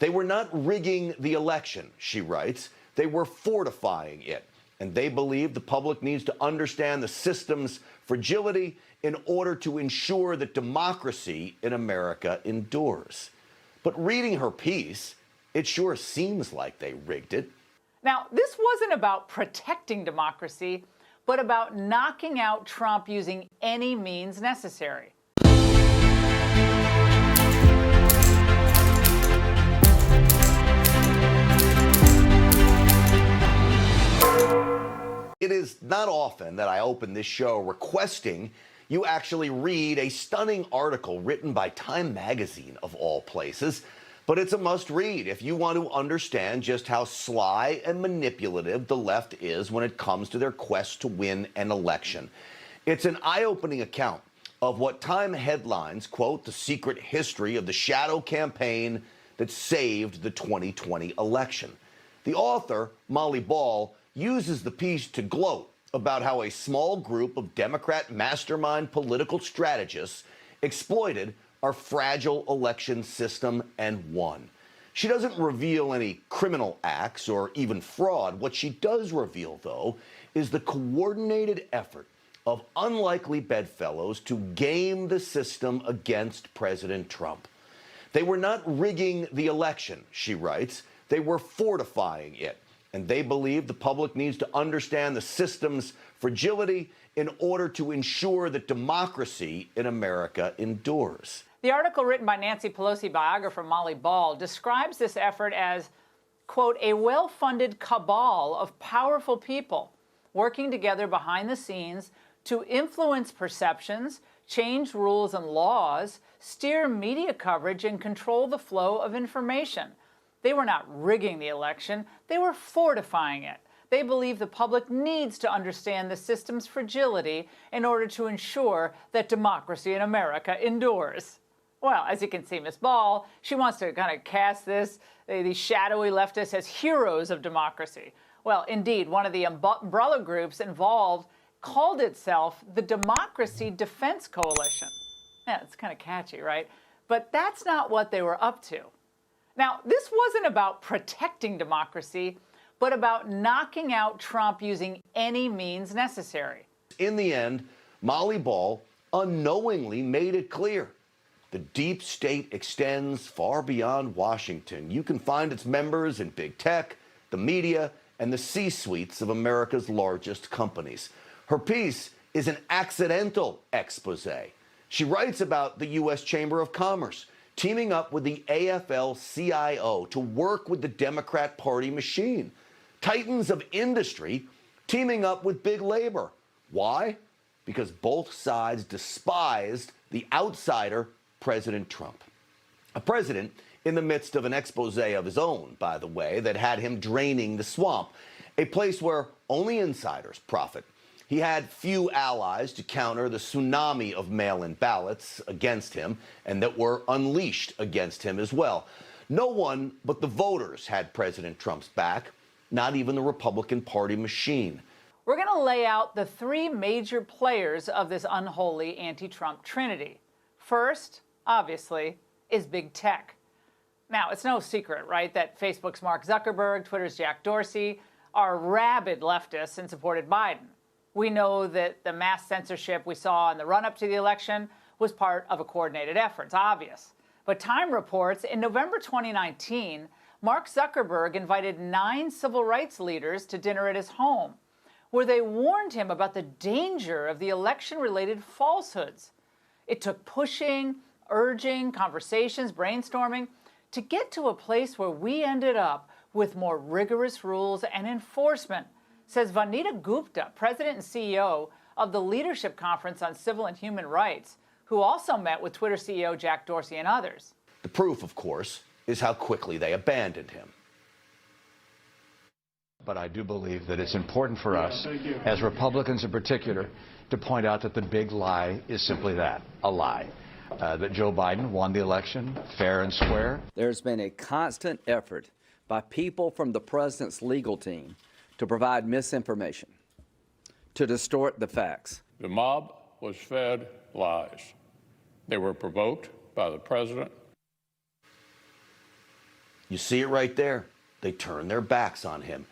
They were not rigging the election, she writes. They were fortifying it. And they believe the public needs to understand the system's fragility in order to ensure that democracy in America endures. But reading her piece, it sure seems like they rigged it. Now, this wasn't about protecting democracy, but about knocking out Trump using any means necessary. It is not often that I open this show requesting you actually read a stunning article written by Time magazine, of all places, but it's a must-read if you want to understand just how sly and manipulative the left is when it comes to their quest to win an election. It's an eye-opening account of what Time headlines, quote, the secret history of the shadow campaign that saved the 2020 election. The author, Molly Ball, uses the piece to gloat about how a small group of Democrat mastermind political strategists exploited our fragile election system and won. She doesn't reveal any criminal acts or even fraud. What she does reveal, though, is the coordinated effort of unlikely bedfellows to game the system against President Trump. They were not rigging the election, she writes. They were fortifying it. And they believe the public needs to understand the system's fragility in order to ensure that democracy in America endures. The article written by Nancy Pelosi biographer Molly Ball describes this effort as, quote, a well-funded cabal of powerful people working together behind the scenes to influence perceptions, change rules and laws, steer media coverage, and control the flow of information. They were not rigging the election, they were fortifying it. They believe the public needs to understand the system's fragility in order to ensure that democracy in America endures. Well, as you can see, Ms. Ball, she wants to kind of cast these shadowy leftists as heroes of democracy. Well, indeed, one of the umbrella groups involved called itself the Democracy Defense Coalition. Yeah, it's kind of catchy, right? But that's not what they were up to. Now, this wasn't about protecting democracy, but about knocking out Trump using any means necessary. In the end, Molly Ball unknowingly made it clear. The deep state extends far beyond Washington. You can find its members in big tech, the media, and the C-suites of America's largest companies. Her piece is an accidental expose. She writes about the U.S. Chamber of Commerce teaming up with the AFL-CIO to work with the Democrat Party machine. Titans of industry teaming up with big labor. Why? Because both sides despised the outsider, President Trump. A president in the midst of an expose of his own, by the way, that had him draining the swamp, a place where only insiders profit. He had few allies to counter the tsunami of mail-in ballots against him and that were unleashed against him as well. No one but the voters had President Trump's back, not even the Republican Party machine. We're going to lay out the three major players of this unholy anti-Trump trinity. First, obviously, is big tech. Now, it's no secret, right, that Facebook's Mark Zuckerberg, Twitter's Jack Dorsey are rabid leftists and supported Biden. We know that the mass censorship we saw in the run-up to the election was part of a coordinated effort. It's obvious. But Time reports in November 2019, Mark Zuckerberg invited 9 civil rights leaders to dinner at his home, where they warned him about the danger of the election-related falsehoods. It took pushing, urging, conversations, brainstorming to get to a place where we ended up with more rigorous rules and enforcement, says Vanita Gupta, president and CEO of the Leadership Conference on Civil and Human Rights, who also met with Twitter CEO Jack Dorsey and others. The proof, of course, is how quickly they abandoned him. But I do believe that it's important for us, as Republicans in particular, to point out that the big lie is simply that, a lie. That Joe Biden won the election fair and square. There's been a constant effort by people from the president's legal team to provide misinformation, to distort the facts. The mob was fed lies. They were provoked by the president. You see it right there. They turn their backs on him.